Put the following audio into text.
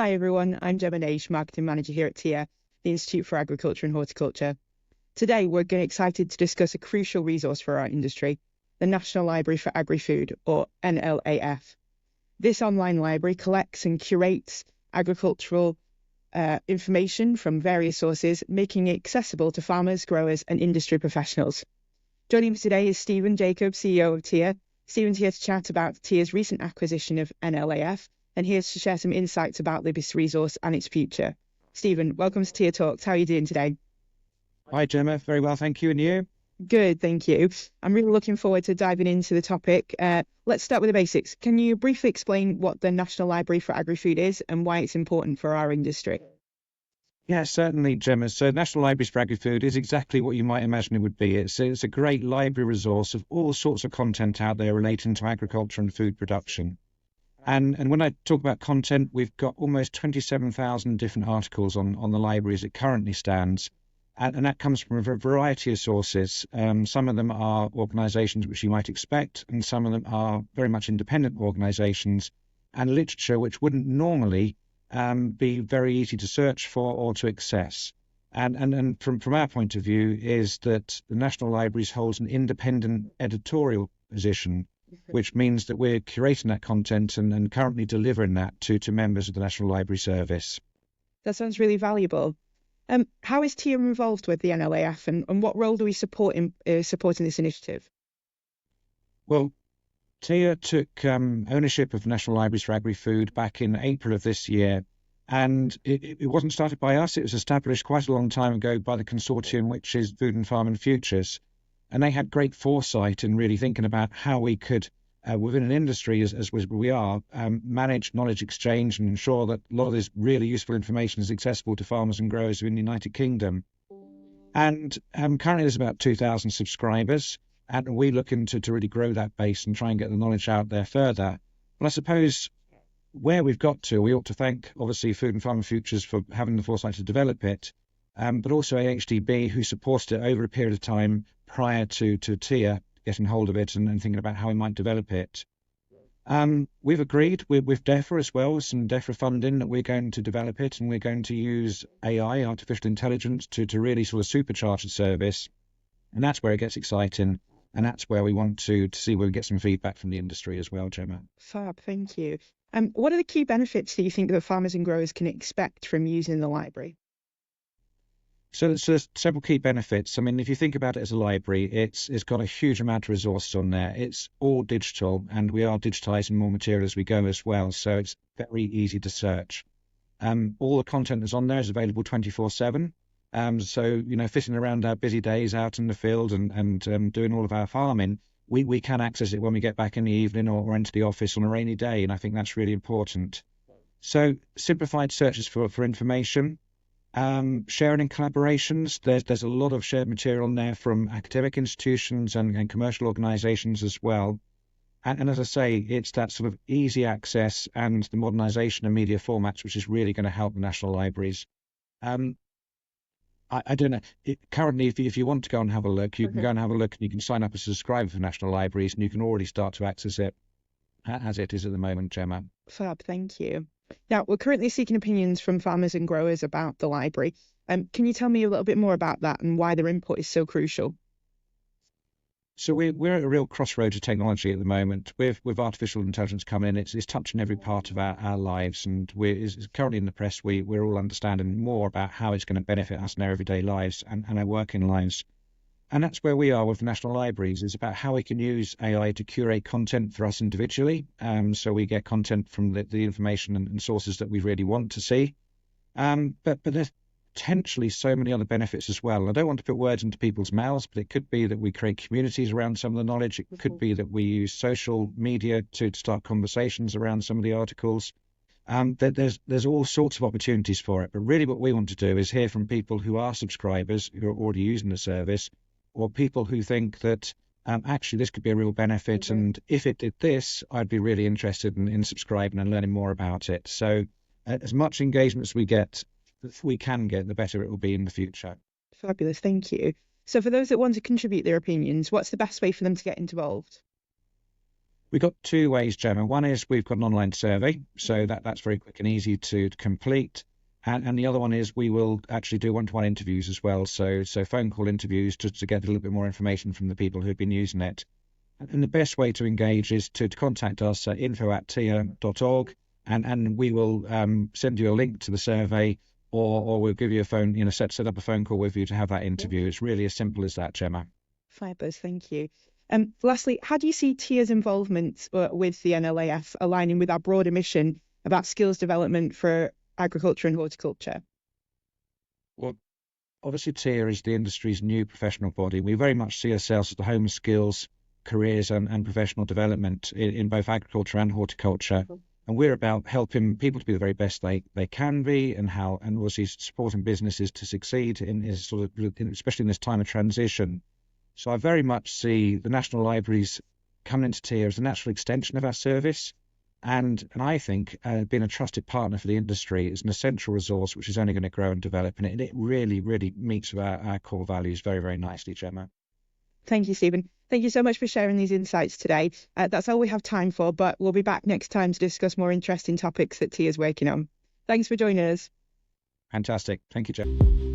Hi everyone, I'm Jemma Naish, Marketing Manager here at TIAH, the Institute for Agriculture and Horticulture. Today we're excited to discuss a crucial resource for our industry, the National Library for Agri-Food, or NLAF. This online library collects and curates agricultural information from various sources, making it accessible to farmers, growers and industry professionals. Joining me today is Stephen Jacob, CEO of TIAH. Stephen's here to chat about TIAH's recent acquisition of NLAF, and here's to share some insights about this resource and its future. Stephen, welcome to TIAH Talks. How are you doing today? Hi, Gemma. Very well, thank you. And you? Good, thank you. I'm really looking forward to diving into the topic. Let's start with the basics. Can you briefly explain what the National Library for Agri-Food is and why it's important for our industry? Yeah, certainly, Gemma. So National Libraries for Agri-Food is exactly what you might imagine it would be. It's a great library resource of all sorts of content out there relating to agriculture and food production. And when I talk about content, we've got almost 27,000 different articles on the library as it currently stands. And that comes from a variety of sources. Some of them are organisations which you might expect, and some of them are very much independent organisations and literature which wouldn't normally be very easy to search for or to access. And from our point of view is that the National Libraries holds an independent editorial position, which means that we're curating that content and currently delivering that to members of the National Library Service. That sounds really valuable. How is TIAH involved with the NLAF and what role do we support in supporting this initiative? Well, TIAH took ownership of the National Libraries for Agri-Food back in April of this year. And it wasn't started by us. It was established quite a long time ago by the consortium, which is Food and Farm and Futures. And they had great foresight in really thinking about how we could, within an industry as we are, manage knowledge exchange and ensure that a lot of this really useful information is accessible to farmers and growers within the United Kingdom. And currently there's about 2,000 subscribers, and we're looking to really grow that base and try and get the knowledge out there further. But I suppose where we've got to, we ought to thank, obviously, Food and Farm and Futures for having the foresight to develop it, but also AHDB, who supported it over a period of time prior to TIAH getting hold of it and thinking about how we might develop it. We've agreed with DEFRA as well, some DEFRA funding, that we're going to develop it, and we're going to use AI, artificial intelligence, to really sort of supercharge the service. And that's where it gets exciting, and that's where we want to see where we get some feedback from the industry as well, Gemma. Fab, thank you. What are the key benefits do you think that farmers and growers can expect from using the library? So there's several key benefits. I mean, if you think about it as a library, it's got a huge amount of resources on there. It's all digital, and we are digitising more material as we go as well, so it's very easy to search. All the content that's on there is available 24/7. So, fitting around our busy days out in the field and doing all of our farming, we can access it when we get back in the evening or into the office on a rainy day, and I think that's really important. So simplified searches for information. Sharing and collaborations, there's a lot of shared material on there from academic institutions and commercial organisations as well. And as I say, it's that sort of easy access and the modernisation of media formats, which is really going to help the national libraries. I don't know. Currently, if you want to go and have a look, you can go and have a look, and you can sign up as a subscriber for National Libraries, and you can already start to access it as it is at the moment, Gemma. Fab, thank you. Now, we're currently seeking opinions from farmers and growers about the library. Can you tell me a little bit more about that and why their input is so crucial? So we're at a real crossroads of technology at the moment. With artificial intelligence coming in, it's touching every part of our lives, and it's currently in the press. We're all understanding more about how it's going to benefit us in our everyday lives and our working lives. And that's where we are with the National Libraries. It's about how we can use AI to curate content for us individually, so we get content from the information and sources that we really want to see. But there's potentially so many other benefits as well. I don't want to put words into people's mouths, but it could be that we create communities around some of the knowledge. It could be that we use social media to start conversations around some of the articles. There's all sorts of opportunities for it. But really what we want to do is hear from people who are subscribers, who are already using the service, or people who think that actually this could be a real benefit. And if it did this, I'd be really interested in subscribing and learning more about it. So as much engagement as we can get, the better it will be in the future. Fabulous, thank you. So for those that want to contribute their opinions, what's the best way for them to get involved? We've got two ways, Gemma. One is we've got an online survey, so that's very quick and easy to complete. And the other one is we will actually do one-to-one interviews as well. So phone call interviews to get a little bit more information from the people who've been using it. And the best way to engage is to contact us at info@tiah.org, and we will send you a link to the survey, or we'll give you a phone, set up a phone call with you to have that interview. It's really as simple as that, Gemma. Fabulous, thank you. Lastly, how do you see TIAH's involvement with the NLAF aligning with our broader mission about skills development for agriculture and horticulture? Well, obviously TIAH is the industry's new professional body. We very much see ourselves as the home of skills, careers and professional development in both agriculture and horticulture. And we're about helping people to be the very best they can be, and obviously supporting businesses to succeed especially in this time of transition. So I very much see the National Libraries coming into TIAH as a natural extension of our service, and I think being a trusted partner for the industry is an essential resource which is only going to grow and develop, and it really, really meets with our core values very, very nicely, Gemma. Thank you, Stephen. Thank you so much for sharing these insights today. That's all we have time for, but we'll be back next time to discuss more interesting topics that TIAH is working on. Thanks for joining us. Fantastic. Thank you, Gemma.